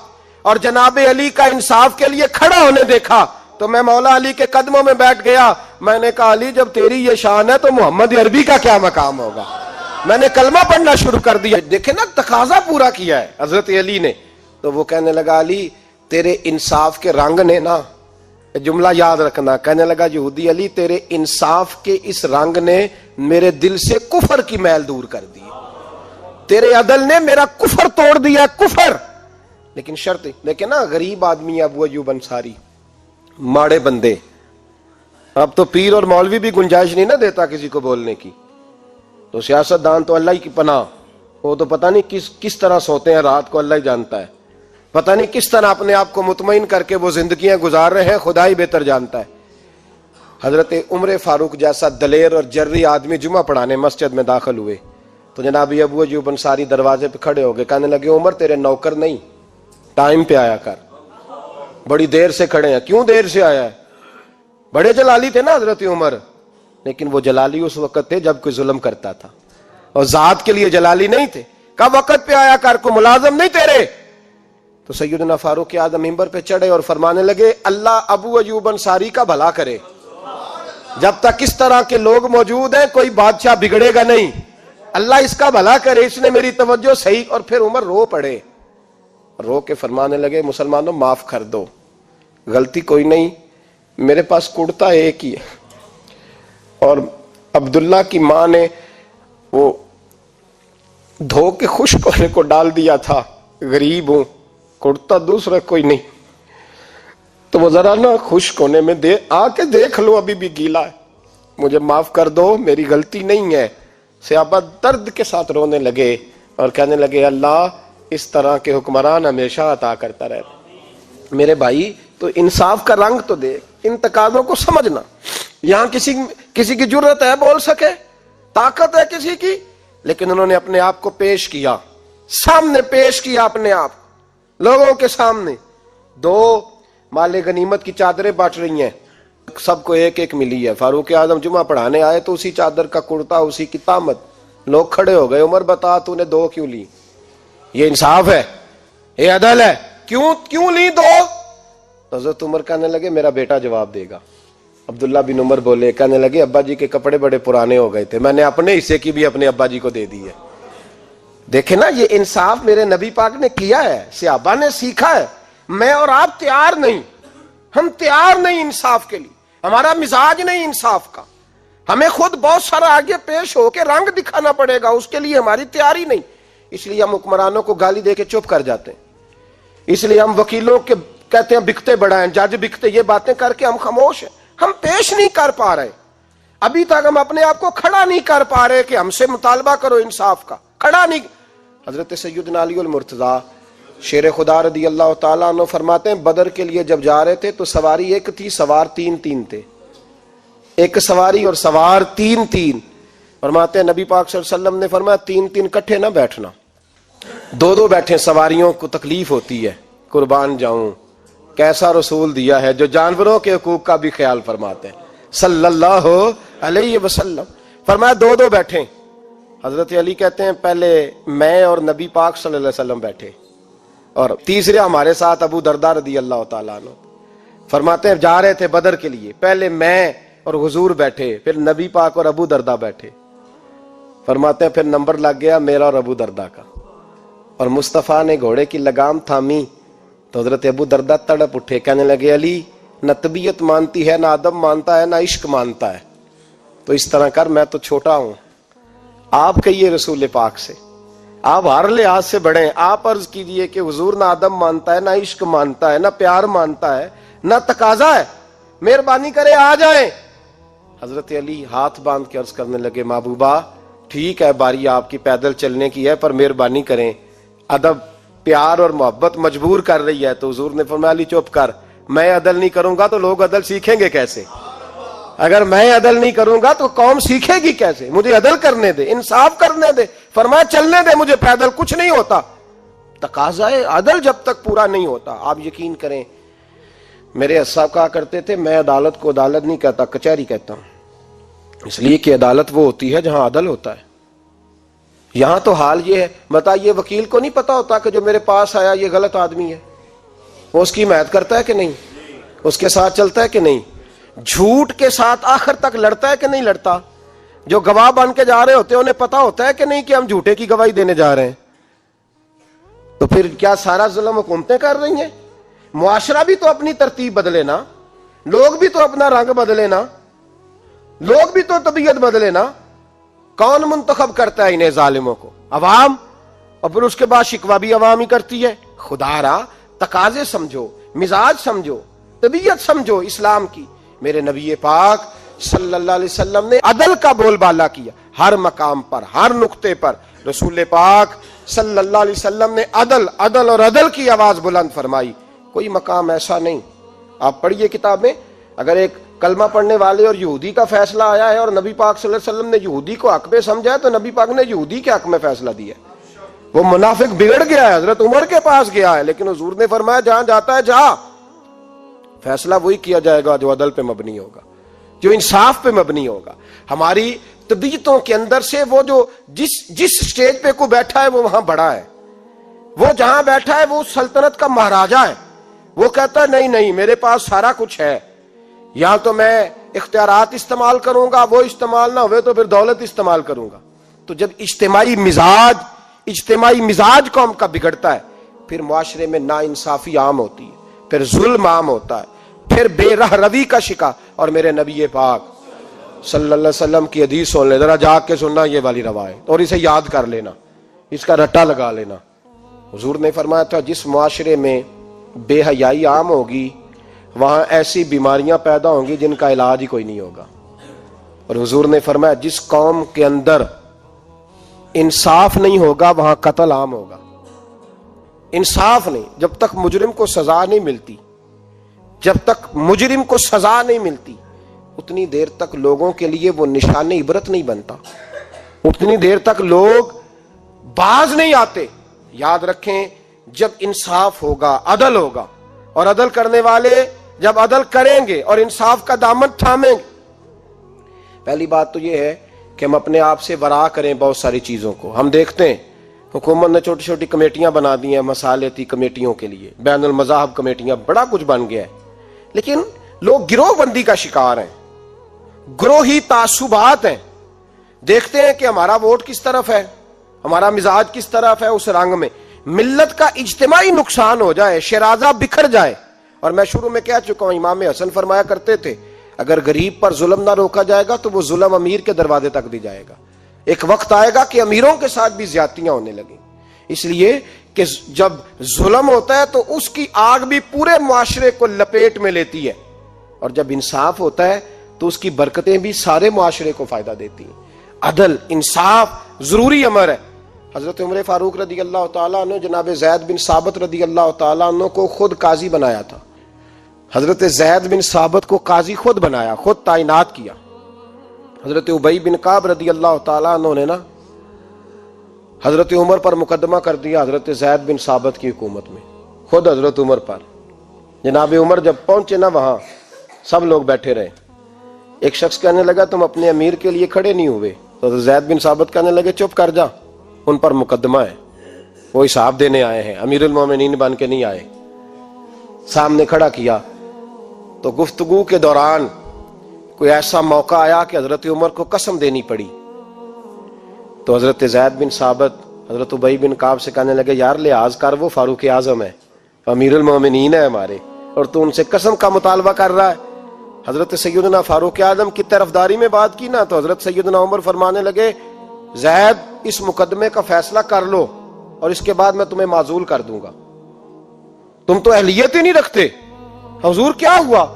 اور جناب علی کا انصاف کے لیے کھڑا ہونے دیکھا تو میں مولا علی کے قدموں میں بیٹھ گیا. میں نے کہا علی جب تیری یہ شان ہے تو محمد عربی کا کیا مقام ہوگا. میں نے کلمہ پڑھنا شروع کر دیا. دیکھیں نا تقاضا پورا کیا ہے حضرت علی نے. تو وہ کہنے لگا علی تیرے انصاف کے رنگ نے نا, جملہ یاد رکھنا, کہنے لگا یہودی علی تیرے انصاف کے اس رنگ نے میرے دل سے کفر کی میل دور کر دی, تیرے عدل نے میرا کفر توڑ دیا, کفر. لیکن شرط دیکھیں نا, غریب آدمی ابو ایوب انصاری, ماڑے بندے, اب تو پیر اور مولوی بھی گنجائش نہیں نہ دیتا کسی کو بولنے کی, تو سیاست دان تو اللہ ہی کی پناہ, وہ تو پتہ نہیں کس طرح سوتے ہیں رات کو, اللہ ہی جانتا ہے, پتہ نہیں کس طرح اپنے آپ کو مطمئن کر کے وہ زندگیاں گزار رہے ہیں, خدا ہی بہتر جانتا ہے. حضرت عمر فاروق جیسا دلیر اور جرری آدمی جمعہ پڑھانے مسجد میں داخل ہوئے تو جناب ابو ایوب انصاری دروازے پہ کھڑے ہو گئے, کہنے لگے عمر تیرے نوکر نہیں, ٹائم پہ آیا کر, بڑی دیر سے کھڑے ہیں. کیوں دیر سے آیا ہے؟ بڑے جلالی تھے نا حضرت عمر, لیکن وہ جلالی اس وقت تھے جب کوئی ظلم کرتا تھا, اور ذات کے لیے جلالی نہیں تھے. کب وقت پہ آیا کر, کو ملازم نہیں تیرے. تو سیدنا فاروق اعظم منبر پہ چڑھے اور فرمانے لگے اللہ ابو ایوب انصاری کا بھلا کرے, جب تک اس طرح کے لوگ موجود ہیں کوئی بادشاہ بگڑے گا نہیں, اللہ اس کا بھلا کرے, اس نے میری توجہ صحیح. اور پھر عمر رو پڑے, رو کے فرمانے لگے مسلمانوں معاف کر دو, غلطی کوئی نہیں, میرے پاس کرتا ایک ہی ہے, اور عبداللہ کی ماں نے وہ دھو کے خشک ہونے کو ڈال دیا تھا, غریب ہوں, کرتا دوسرا کوئی نہیں, تو وہ ذرا نا خشک ہونے میں آ کے دیکھ لو ابھی بھی گیلا ہے, مجھے معاف کر دو, میری غلطی نہیں ہے. صحابہ درد کے ساتھ رونے لگے اور کہنے لگے اللہ اس طرح کے حکمران ہمیشہ عطا کرتا رہتا. میرے بھائی تو انصاف کا رنگ تو دیکھ, ان تقاضوں کو سمجھنا. یہاں کسی کی جرت ہے بول سکے, طاقت ہے کسی کی, لیکن انہوں نے اپنے آپ کو پیش کیا, سامنے پیش کیا اپنے آپ لوگوں کے سامنے. دو مال غنیمت کی چادریں بانٹ رہی ہیں, سب کو ایک ایک ملی ہے. فاروق اعظم جمعہ پڑھانے آئے تو اسی چادر کا کرتا, اسی کی تامت. لوگ کھڑے ہو گئے, عمر بتا تو نے دو کیوں لی, یہ انصاف ہے, یہ عدل ہے, کیوں لی دو؟ تو حضرت عمر کہنے لگے میرا بیٹا جواب دے گا. عبداللہ بن عمر بولے, کہنے لگے ابا جی کے کپڑے بڑے پرانے ہو گئے تھے, میں نے اپنے حصے کی بھی اپنے ابا جی کو دے دی ہے. دیکھیں نا یہ انصاف میرے نبی پاک نے کیا ہے, صحابہ نے سیکھا ہے. میں اور آپ تیار نہیں, ہم تیار نہیں انصاف کے لیے, ہمارا مزاج نہیں انصاف کا, ہمیں خود بہت سارا آگے پیش ہو کے رنگ دکھانا پڑے گا, اس کے لیے ہماری تیاری نہیں. اس لیے ہم حکمرانوں کو گالی دے کے چپ کر جاتے ہیں, اس لیے ہم وکیلوں کے کہتے ہیں بکتے بڑا ہیں, جج بکتے, یہ باتیں کر کے ہم خاموش ہیں. ہم پیش نہیں کر پا رہے, ابھی تک ہم اپنے آپ کو کھڑا نہیں کر پا رہے کہ ہم سے مطالبہ کرو انصاف کا, کھڑا نہیں. حضرت سیدنا علی المرتضیٰ شیر خدا رضی اللہ تعالیٰ عنہ فرماتے ہیں بدر کے لیے جب جا رہے تھے تو سواری ایک تھی, سوار تین تھے, ایک سواری اور سوار تین. فرماتے ہیں نبی پاک صلی اللہ علیہ وسلم نے فرمایا تین کٹھے نہ بیٹھنا, دو بیٹھیں, سواریوں کو تکلیف ہوتی ہے. قربان جاؤں, کیسا رسول دیا ہے جو جانوروں کے حقوق کا بھی خیال فرماتے ہیں صلی اللہ علیہ وسلم. فرمایا دو بیٹھیں. حضرت علی کہتے ہیں پہلے میں اور نبی پاک صلی اللہ علیہ وسلم بیٹھے, اور تیسرے ہمارے ساتھ ابو درداء رضی اللہ تعالیٰ عنہ. فرماتے ہیں جا رہے تھے بدر کے لیے، پہلے میں اور حضور بیٹھے، پھر نبی پاک اور ابو دردہ بیٹھے. فرماتے ہیں پھر نمبر لگ گیا میرا اور ابو دردہ کا، اور مصطفیٰ نے گھوڑے کی لگام تھامی تو حضرت ابو دردہ تڑپ اٹھے، کہنے لگے علی نہ طبیعت مانتی ہے، نہ ادب مانتا ہے، نہ عشق مانتا ہے، تو اس طرح کر، میں تو چھوٹا ہوں. آپ کہیے رسول پاک سے، آپ ہر لحاظ سے بڑے ہیں، آپ عرض کیجئے کہ حضور نہ ادب مانتا ہے، نہ عشق مانتا ہے، نہ پیار مانتا ہے، نہ تقاضا ہے، مہربانی کرے آ جائیں. حضرت علی ہاتھ باندھ کے عرض کرنے لگے محبوبہ ٹھیک ہے، باری آپ کی پیدل چلنے کی ہے، پر مہربانی کریں، ادب پیار اور محبت مجبور کر رہی ہے. تو حضور نے فرمایا علی چپ کر، میں عدل نہیں کروں گا تو لوگ عدل سیکھیں گے کیسے؟ اگر میں عدل نہیں کروں گا تو قوم سیکھے گی کیسے؟ مجھے عدل کرنے دے، انصاف کرنے دے. فرمایا چلنے دے مجھے، پیدل کچھ نہیں ہوتا. تقاضا عدل جب تک پورا نہیں ہوتا، آپ یقین کریں میرے اساتذہ کہا کرتے تھے میں عدالت کو عدالت نہیں کہتا، کچہری کہتا ہوں، اس لیے کہ عدالت وہ ہوتی ہے جہاں عدل ہوتا ہے. یہاں تو حال یہ ہے، بتائیے وکیل کو نہیں پتا ہوتا کہ جو میرے پاس آیا یہ غلط آدمی ہے، وہ اس کی حمایت کرتا ہے کہ نہیں، اس کے ساتھ چلتا ہے کہ نہیں، جھوٹ کے ساتھ آخر تک لڑتا ہے کہ نہیں لڑتا. جو گواہ بن کے جا رہے ہوتے ہیں انہیں پتا ہوتا ہے کہ نہیں کہ ہم جھوٹے کی گواہی دینے جا رہے ہیں. تو پھر کیا سارا ظلم حکومتیں کر رہی ہیں؟ معاشرہ بھی تو اپنی ترتیب بدلے نا، لوگ بھی تو اپنا رنگ بدلے نا، لوگ بھی تو طبیعت بدلے نا. کون منتخب کرتا ہے انہیں ظالموں کو؟ عوام، اور پھر اس کے بعد شکوہ بھی عوام ہی کرتی ہے. خدا را تقاضے سمجھو، مزاج سمجھو، طبیعت سمجھو اسلام کی. میرے نبی پاک صلی اللہ علیہ وسلم نے عدل کا بول بالا کیا، ہر مقام پر، ہر نقطے پر رسول پاک صلی اللہ علیہ وسلم نے عدل عدل اور عدل کی آواز بلند فرمائی. کوئی مقام ایسا نہیں. آپ پڑھیے کتاب میں، اگر ایک کلمہ پڑھنے والے اور یہودی کا فیصلہ آیا ہے اور نبی پاک صلی اللہ علیہ وسلم نے یہودی کو حق میں سمجھا ہے تو نبی پاک نے یہودی کے حق میں فیصلہ دیا ہے. وہ منافق بگڑ گیا ہے، حضرت عمر کے پاس گیا ہے، لیکن حضور نے فرمایا جہاں جاتا ہے جا، فیصلہ وہی کیا جائے گا جو عدل پہ مبنی ہوگا، جو انصاف پہ مبنی ہوگا. ہماری طبیعتوں کے اندر سے وہ جو جس سٹیج پہ کوئی بیٹھا ہے وہ وہاں بڑا ہے، وہ جہاں بیٹھا ہے وہ سلطنت کا مہاراجا ہے. وہ کہتا ہے نہیں نہیں میرے پاس سارا کچھ ہے، یہاں تو میں اختیارات استعمال کروں گا، وہ استعمال نہ ہوئے تو پھر دولت استعمال کروں گا. تو جب اجتماعی مزاج قوم کا بگڑتا ہے، پھر معاشرے میں ناانصافی عام ہوتی ہے، پھر ظلم عام ہوتا ہے، پھر بے رہ روی کا شکار. اور میرے نبی پاک صلی اللہ علیہ وسلم کی حدیث سن لے، ذرا جاگ کے سننا یہ والی روایت، اور اسے یاد کر لینا، اس کا رٹا لگا لینا. حضور نے فرمایا تھا جس معاشرے میں بے حیائی عام ہوگی وہاں ایسی بیماریاں پیدا ہوں گی جن کا علاج ہی کوئی نہیں ہوگا. اور حضور نے فرمایا جس قوم کے اندر انصاف نہیں ہوگا وہاں قتل عام ہوگا. انصاف نہیں، جب تک مجرم کو سزا نہیں ملتی، جب تک مجرم کو سزا نہیں ملتی اتنی دیر تک لوگوں کے لیے وہ نشان عبرت نہیں بنتا، اتنی دیر تک لوگ باز نہیں آتے. یاد رکھیں جب انصاف ہوگا، عدل ہوگا، اور عدل کرنے والے جب عدل کریں گے اور انصاف کا دامن تھامیں گے. پہلی بات تو یہ ہے کہ ہم اپنے آپ سے ورا کریں بہت ساری چیزوں کو. ہم دیکھتے ہیں حکومت نے چھوٹی چھوٹی کمیٹیاں بنا دی ہیں مصالحتی کمیٹیوں کے لیے، بین المذاہب کمیٹیاں، بڑا کچھ بن گیا ہے، لیکن لوگ گروہ بندی کا شکار ہیں، گروہی تعصبات ہیں. دیکھتے ہیں کہ ہمارا ووٹ کس طرف ہے، ہمارا مزاج کس طرف ہے، اس رنگ میں ملت کا اجتماعی نقصان ہو جائے، شیرازہ بکھر جائے. اور میں شروع میں کہہ چکا ہوں، امام حسن فرمایا کرتے تھے اگر غریب پر ظلم نہ روکا جائے گا تو وہ ظلم امیر کے دروازے تک بھی جائے گا. ایک وقت آئے گا کہ امیروں کے ساتھ بھی زیادتیاں ہونے لگیں، اس لیے کہ جب ظلم ہوتا ہے تو اس کی آگ بھی پورے معاشرے کو لپیٹ میں لیتی ہے، اور جب انصاف ہوتا ہے تو اس کی برکتیں بھی سارے معاشرے کو فائدہ دیتی ہیں. عدل انصاف ضروری امر ہے. حضرت عمر فاروق رضی اللہ تعالیٰ عنہ جناب زید بن ثابت رضی اللہ تعالیٰ عنہ کو خود قاضی بنایا تھا. حضرت زید بن ثابت کو قاضی خود بنایا، خود تعینات کیا. حضرت ابی بن کعب رضی اللہ تعالیٰ عنہ نے نا حضرت عمر پر مقدمہ کر دیا حضرت زید بن ثابت کی حکومت میں، خود حضرت عمر پر. جناب عمر جب پہنچے نا وہاں سب لوگ بیٹھے رہے. ایک شخص کہنے لگا تم اپنے امیر کے لیے کھڑے نہیں ہوئے، تو حضرت زید بن ثابت کہنے لگے چپ کر جا، ان پر مقدمہ ہے، وہ حساب دینے آئے ہیں، امیر المومنین بن کے نہیں آئے. سامنے کھڑا کیا، تو گفتگو کے دوران کوئی ایسا موقع آیا کہ حضرت عمر کو قسم دینی پڑی. تو حضرت زید بن ثابت حضرت ابی بن کعب سے کہنے لگے یار لحاظ کر، وہ فاروق اعظم ہے، امیر المومنین ہے ہمارے، اور تو ان سے قسم کا مطالبہ کر رہا ہے. حضرت سیدنا فاروق اعظم کی طرفداری میں بات کی نا، تو حضرت سیدنا عمر فرمانے لگے زید اس مقدمے کا فیصلہ کر لو اور اس کے بعد میں تمہیں معزول کر دوں گا، تم تو اہلیت ہی نہیں رکھتے. حضور کیا ہوا؟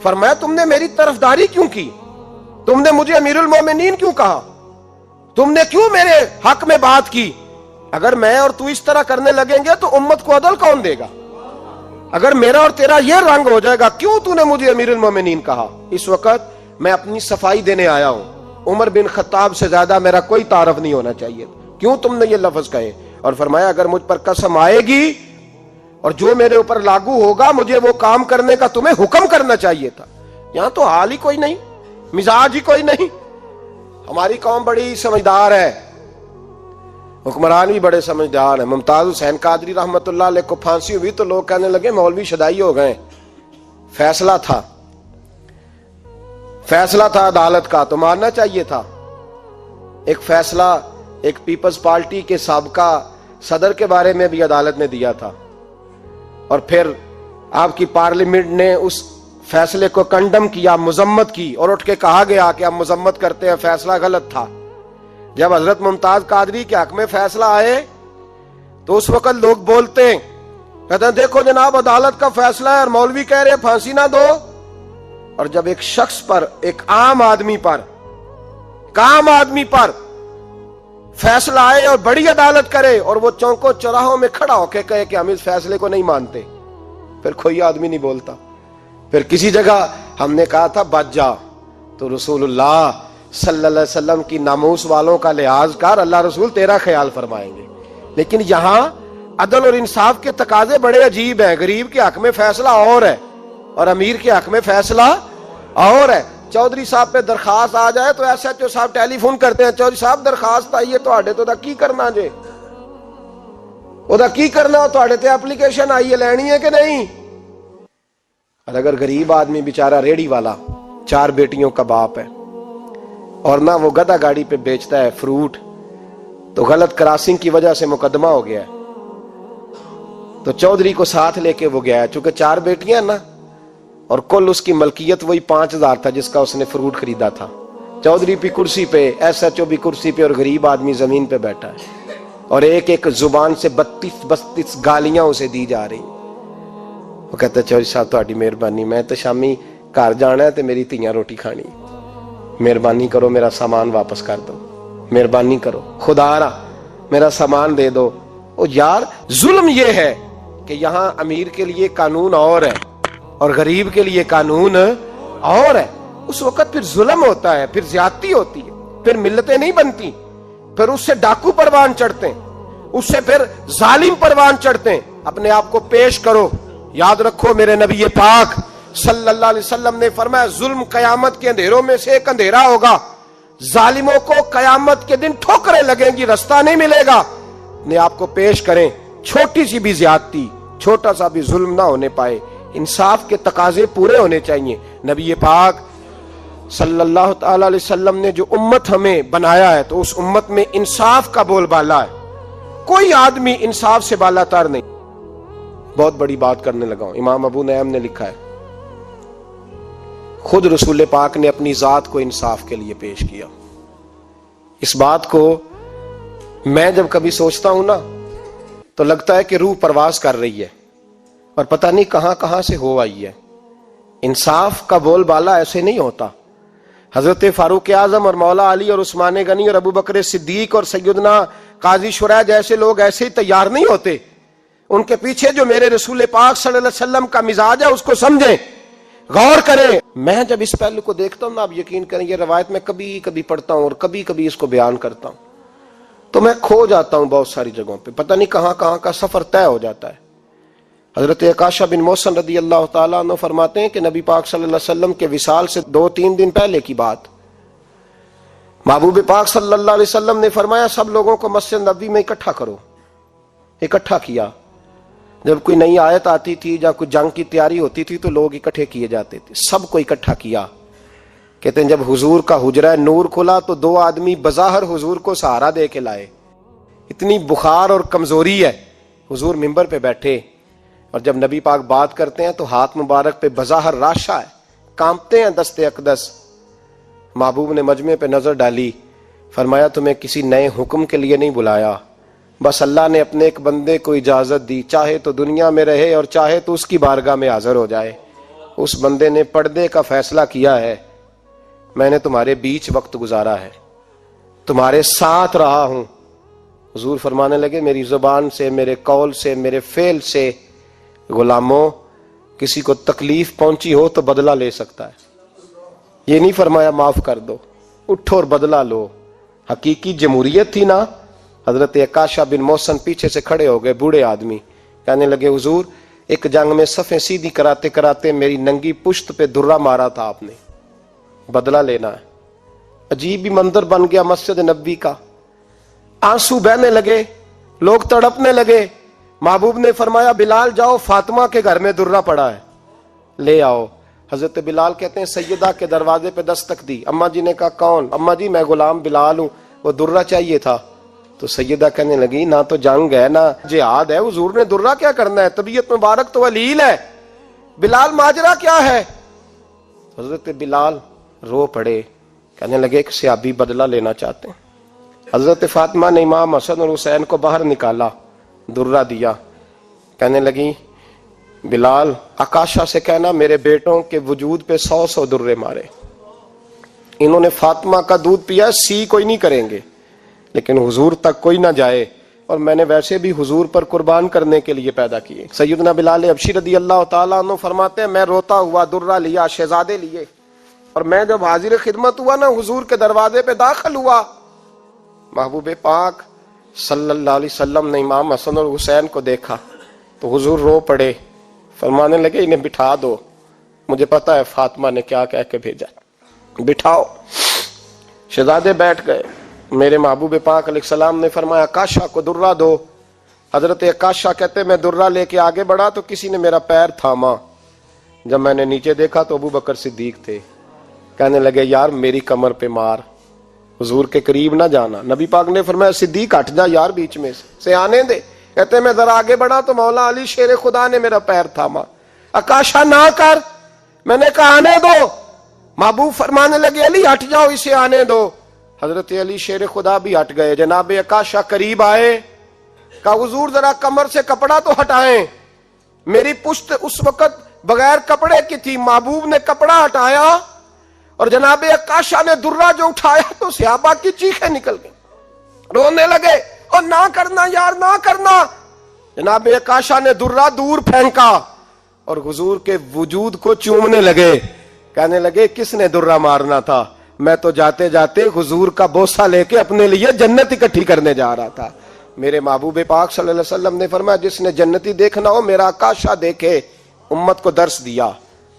فرمایا تم نے میری طرفداری کیوں کی؟ تم نے مجھے امیر المومنین کیوں کہا؟ تم نے کیوں میرے حق میں بات کی؟ اگر میں اور تو اس طرح کرنے لگیں گے تو امت کو عدل کون دے گا؟ اگر میرا اور تیرا یہ رنگ ہو جائے گا، کیوں تو نے مجھے امیر المومنین کہا؟ اس وقت میں اپنی صفائی دینے آیا ہوں، عمر بن خطاب سے زیادہ میرا کوئی تعارف نہیں ہونا چاہیے، کیوں تم نے یہ لفظ کہے؟ اور فرمایا اگر مجھ پر قسم آئے گی اور جو میرے اوپر لاگو ہوگا مجھے وہ کام کرنے کا تمہیں حکم کرنا چاہیے تھا. یہاں تو حال ہی کوئی نہیں، مزاج ہی کوئی نہیں. ہماری قوم بڑی سمجھدار ہے، حکمران بھی بڑے سمجھدار ہیں. ممتاز حسین قادری رحمت اللہ علیہ کو پھانسی ہوئی تو لوگ کہنے لگے مولوی شدائی ہو گئے. فیصلہ تھا عدالت کا تو ماننا چاہیے تھا. ایک فیصلہ ایک پیپلز پارٹی کے سابقہ صدر کے بارے میں بھی عدالت نے دیا تھا، اور پھر آپ کی پارلیمنٹ نے اس فیصلے کو کنڈم کیا، مذمت کی، اور اٹھ کے کہا گیا کہ ہم مذمت کرتے ہیں، فیصلہ غلط تھا. جب حضرت ممتاز قادری کے حق میں فیصلہ آئے تو اس وقت لوگ بولتے ہیں، کہتے ہیں دیکھو جناب عدالت کا فیصلہ ہے اور مولوی کہہ رہے ہیں پھانسی نہ دو. اور جب ایک شخص پر، ایک عام آدمی پر فیصلہ آئے اور بڑی عدالت کرے اور وہ چوکوں چوراہوں میں کھڑا ہو کے کہے کہ ہم اس فیصلے کو نہیں مانتے، پھر کوئی آدمی نہیں بولتا. پھر کسی جگہ ہم نے کہا تھا بچ جا، تو رسول اللہ صلی اللہ علیہ وسلم کی ناموس والوں کا لحاظ کر، اللہ رسول تیرا خیال فرمائیں گے. لیکن یہاں عدل اور انصاف کے تقاضے بڑے عجیب ہیں. غریب کے حق میں فیصلہ اور ہے اور امیر کے حق میں فیصلہ اور ہے. چودھری صاحب پہ درخواست آ جائے تو ایس ایچ او صاحب ٹیلی فون کرتے ہیں، چودھری صاحب درخواست آئی ہے تواڈے تو دا کی کرنا جے، کی کرنا تواڈے تے اپلیکیشن آئی ہے، لینی ہے کہ نہیں؟ اور اگر غریب آدمی بیچارہ ریڑھی والا 4 بیٹیوں کا باپ ہے اور نہ وہ گدھا گاڑی پہ بیچتا ہے فروٹ، تو غلط کراسنگ کی وجہ سے مقدمہ ہو گیا ہے، تو چودھری کو ساتھ لے کے وہ گیا ہے، چونکہ 4 بیٹیاں نا اور کل اس کی ملکیت وہی 5000 تھا جس کا اس نے فروٹ خریدا تھا. چودھری بھی کرسی پہ، ایس ایچ او بھی کرسی پہ، اور غریب آدمی زمین پہ بیٹھا ہے، اور ایک زبان سے 32 گالیاں اسے دی جا رہی. وہ کہتا ہے چودھری صاحب تہاڈی مہربانی، میں تو شامی گھر جانا ہے تے میری تیاں روٹی کھانی، مہربانی کرو میرا سامان واپس کر دو، مہربانی کرو خدا را میرا سامان دے دو. او یار ظلم یہ ہے کہ یہاں امیر کے لیے قانون اور ہے اور غریب کے لیے قانون اور ہے. اس وقت پھر ظلم ہوتا ہے، پھر زیادتی ہوتی ہے، پھر ملتیں نہیں بنتی، پھر اس سے ڈاکو پروان چڑھتے ہیں، اس سے پھر ظالم پروان چڑھتے ہیں. اپنے آپ کو پیش کرو. یاد رکھو میرے نبی پاک صلی اللہ علیہ وسلم نے فرمایا ظلم قیامت کے اندھیروں میں سے ایک اندھیرا ہوگا. ظالموں کو قیامت کے دن ٹھوکریں لگیں گی، رستہ نہیں ملے گا. اپنے آپ کو پیش کریں، چھوٹی سی بھی زیادتی، چھوٹا سا بھی ظلم نہ ہونے پائے. انصاف کے تقاضے پورے ہونے چاہیے. نبی پاک صلی اللہ تعالی علیہ وسلم نے جو امت ہمیں بنایا ہے تو اس امت میں انصاف کا بول بالا ہے. کوئی آدمی انصاف سے بالا تر نہیں. بہت بڑی بات کرنے لگا ہوں. امام ابو نعیم نے لکھا ہے خود رسول پاک نے اپنی ذات کو انصاف کے لیے پیش کیا. اس بات کو میں جب کبھی سوچتا ہوں نا تو لگتا ہے کہ روح پرواز کر رہی ہے اور پتہ نہیں کہاں کہاں سے ہو آئی ہے. انصاف کا بول بالا ایسے نہیں ہوتا. حضرت فاروق اعظم اور مولا علی اور عثمان غنی اور ابو بکر صدیق اور سیدنا قاضی شریح جیسے لوگ ایسے ہی تیار نہیں ہوتے. ان کے پیچھے جو میرے رسول پاک صلی اللہ علیہ وسلم کا مزاج ہے اس کو سمجھیں، غور کریں. میں جب اس پہلو کو دیکھتا ہوں نا، آپ یقین کریں یہ روایت میں کبھی کبھی پڑھتا ہوں اور کبھی کبھی اس کو بیان کرتا ہوں تو میں کھو جاتا ہوں بہت ساری جگہوں پہ. پتہ نہیں کہاں کہاں کا سفر طے ہو جاتا ہے. حضرت عکاشہ بن محصن رضی اللہ تعالیٰ عنہ فرماتے ہیں کہ نبی پاک صلی اللہ علیہ وسلم کے وصال سے 2-3 دن پہلے کی بات، محبوب پاک صلی اللہ علیہ وسلم نے فرمایا سب لوگوں کو مسجد نبوی میں اکٹھا کرو. اکٹھا کیا. جب کوئی نئی آیت آتی تھی یا کوئی جنگ کی تیاری ہوتی تھی تو لوگ اکٹھے کیے جاتے تھے، سب کو اکٹھا کیا. کہتے ہیں جب حضور کا حجرہ نور کھلا تو 2 آدمی بظاہر حضور کو سہارا دے کے لائے. اتنی بخار اور کمزوری ہے، حضور منبر پہ بیٹھے، اور جب نبی پاک بات کرتے ہیں تو ہاتھ مبارک پہ بظاہر راشا ہے، کانپتے ہیں دست اقدس. محبوب نے مجمع پہ نظر ڈالی، فرمایا تمہیں کسی نئے حکم کے لیے نہیں بلایا، بس اللہ نے اپنے ایک بندے کو اجازت دی، چاہے تو دنیا میں رہے اور چاہے تو اس کی بارگاہ میں حاضر ہو جائے. اس بندے نے پردے کا فیصلہ کیا ہے، میں نے تمہارے بیچ وقت گزارا ہے، تمہارے ساتھ رہا ہوں. حضور فرمانے لگے میری زبان سے، میرے قول سے، میرے فعل سے غلاموں کسی کو تکلیف پہنچی ہو تو بدلہ لے سکتا ہے. یہ نہیں فرمایا معاف کر دو، اٹھو اور بدلہ لو. حقیقی جمہوریت تھی نا. حضرت عکاشہ بن محسن پیچھے سے کھڑے ہو گئے، بوڑھے آدمی، کہنے لگے حضور ایک جنگ میں صفیں سیدھی کراتے کراتے میری ننگی پشت پہ درہ مارا تھا آپ نے، بدلہ لینا ہے. عجیب ہی منظر بن گیا مسجد نبوی کا، آنسو بہنے لگے، لوگ تڑپنے لگے. محبوب نے فرمایا بلال جاؤ، فاطمہ کے گھر میں درہ پڑا ہے، لے آؤ. حضرت بلال کہتے ہیں سیدہ کے دروازے پہ دستک دی. اماں جی نے کہا کون؟ اماں جی میں غلام بلال ہوں، وہ درہ چاہیے تھا. تو سیدہ کہنے لگی نہ تو جنگ ہے نہ جہاد ہے، حضور نے درہ کیا کرنا ہے، طبیعت مبارک تو علیل ہے، بلال ماجرا کیا ہے؟ حضرت بلال رو پڑے، کہنے لگے ایک صحابی بدلہ لینا چاہتے ہیں. حضرت فاطمہ نے امام حسن اور حسین کو باہر نکالا، درہ دیا. کہنے لگی بلال عکاشہ سے کہنا میرے بیٹوں کے وجود پہ 100 درے مارے، انہوں نے فاطمہ کا دودھ پیا، سی کوئی نہیں کریں گے لیکن حضور تک کوئی نہ جائے، اور میں نے ویسے بھی حضور پر قربان کرنے کے لیے پیدا کیے. سیدنا بلال حبشی رضی اللہ تعالیٰ عنہ فرماتے ہیں میں روتا ہوا درہ لیا، شہزادے لیے، اور میں جب حاضر خدمت ہوا نا حضور کے دروازے پہ داخل ہوا، محبوب پاک صلی اللہ علیہ وسلم نے امام حسن اور حسین کو دیکھا تو حضور رو پڑے، فرمانے لگے انہیں بٹھا دو، مجھے پتا ہے فاطمہ نے کیا کہہ کے بھیجا، بٹھاؤ. شہزادے بیٹھ گئے. میرے محبوب پاک علیہ السلام نے فرمایا عکاشہ کو درہ دو. حضرت عکاشہ کہتے میں درہ لے کے آگے بڑھا تو کسی نے میرا پیر تھاما، جب میں نے نیچے دیکھا تو ابو بکر صدیق تھے. کہنے لگے یار میری کمر پہ مار، حضور کے قریب نہ جانا. نبی پاک نے فرمایا صدیق ہٹ جا یار بیچ میں سے آنے دے. کہتے میں ذرا آگے بڑھا تو مولا علی شیر خدا نے میرا پیر تھاما. عکاشہ نہ کر، میں نے کہا آنے دو. محبوب فرمانے لگے علی ہٹ جاؤ اسے آنے دو. حضرت علی شیر خدا بھی ہٹ گئے. جناب عکاشہ قریب آئے، کہا حضور ذرا کمر سے کپڑا تو ہٹائیں، میری پشت اس وقت بغیر کپڑے کی تھی. محبوب نے کپڑا ہٹایا اور جناب عکاشہ نے درہ جو اٹھایا تو صحابہ کی چیخیں نکل گئی، رونے لگے اور نہ کرنا یار نہ کرنا. جناب عکاشہ نے درہ دور پھینکا اور حضور کے وجود کو چومنے لگے. کہنے لگے کس نے درہ مارنا تھا؟ میں تو جاتے جاتے حضور کا بوسہ لے کے اپنے لیے جنت اکٹھی کرنے جا رہا تھا. میرے محبوب پاک صلی اللہ علیہ وسلم نے فرمایا جس نے جنتی دیکھنا ہو میرا عکاشہ دیکھے. امت کو درس دیا،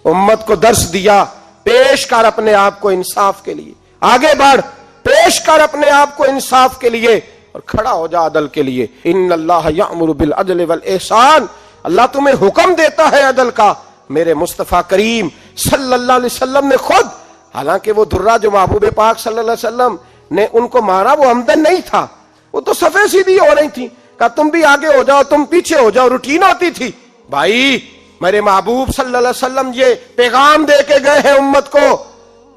امت کو درس دیا. پیش کر اپنے آپ کو انصاف کے لیے، آگے بڑھ، پیش کر اپنے آپ کو انصاف کے لیے اور کھڑا ہو جا عدل کے لیے. ان اللہ یأمر بالعدل والاحسان، اللہ تمہیں حکم دیتا ہے عدل کا. میرے مصطفیٰ کریم صلی اللہ علیہ وسلم نے خود، حالانکہ وہ درہ جو محبوب پاک صلی اللہ علیہ وسلم نے ان کو مارا وہ عمدن نہیں تھا، وہ تو صفیں سیدھی ہو رہی تھی، کہا تم بھی آگے ہو جاؤ تم پیچھے ہو جاؤ، روٹین ہوتی تھی. بھائی میرے محبوب صلی اللہ علیہ وسلم یہ پیغام دے کے گئے ہیں امت کو،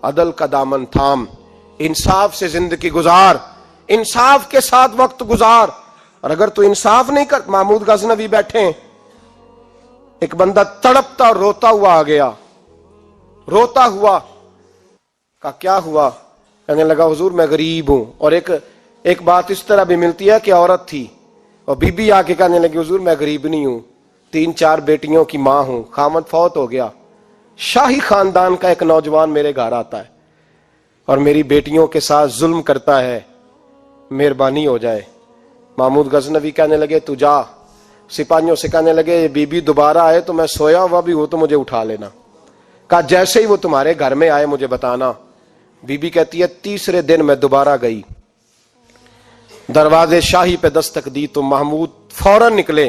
عدل کا دامن تھام، انصاف سے زندگی گزار، انصاف کے ساتھ وقت گزار. اور اگر تو انصاف نہیں کر، محمود غزنوی بیٹھے ہیں، ایک بندہ تڑپتا اور روتا ہوا آ گیا، روتا ہوا. کہا کیا ہوا؟ کہنے لگا حضور میں غریب ہوں. اور ایک بات اس طرح بھی ملتی ہے کہ عورت تھی اور بی بی آ کے کہنے لگی حضور میں غریب نہیں ہوں، 3-4 بیٹیوں کی ماں ہوں، خامد فوت ہو گیا. شاہی خاندان کا ایک نوجوان میرے گھر آتا ہے اور میری بیٹیوں کے ساتھ ظلم کرتا ہے، مہربانی ہو جائے. محمود غزنوی کہنے لگے تو جا. سپاہیوں سے کہنے لگے بی بی دوبارہ آئے تو میں سویا ہوا بھی ہوں تو مجھے اٹھا لینا. کہا جیسے ہی وہ تمہارے گھر میں آئے مجھے بتانا. بی بی کہتی ہے تیسرے دن میں دوبارہ گئی، دروازے شاہی پہ دستک دی تو محمود فوراً نکلے.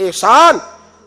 ihsan,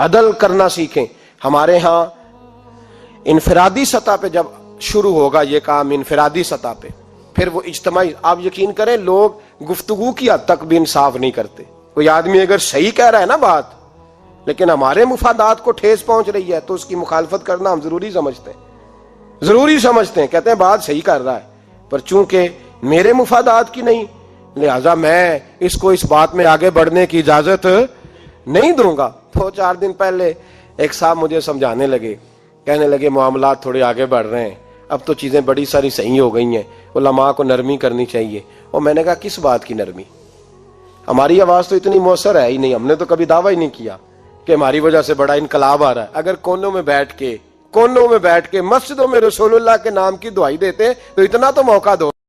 عدل کرنا سیکھیں. ہمارے ہاں انفرادی سطح پہ جب شروع ہوگا یہ کام، انفرادی سطح پہ، پھر وہ اجتماعی. آپ یقین کریں لوگ گفتگو کی حد تک بھی انصاف نہیں کرتے. کوئی آدمی اگر صحیح کہہ رہا ہے نا بات، لیکن ہمارے مفادات کو ٹھیس پہنچ رہی ہے، تو اس کی مخالفت کرنا ہم ضروری سمجھتے ہیں. کہتے ہیں بات صحیح کر رہا ہے، پر چونکہ میرے مفادات کی نہیں، لہذا میں اس کو اس بات میں آگے بڑھنے کی اجازت نہیں دوں گا. 2-4 دن پہلے ایک صاحب مجھے سمجھانے لگے، کہنے لگے معاملات تھوڑے آگے بڑھ رہے ہیں، اب تو چیزیں بڑی ساری صحیح ہو گئی ہیں، علماء کو نرمی کرنی چاہیے. اور میں نے کہا کس بات کی نرمی؟ ہماری آواز تو اتنی مؤثر ہے ہی نہیں، ہم نے تو کبھی دعویٰ ہی نہیں کیا کہ ہماری وجہ سے بڑا انقلاب آ رہا ہے. اگر کونوں میں بیٹھ کے مسجدوں میں رسول اللہ کے نام کی دعائی دیتے تو اتنا تو موقع دو.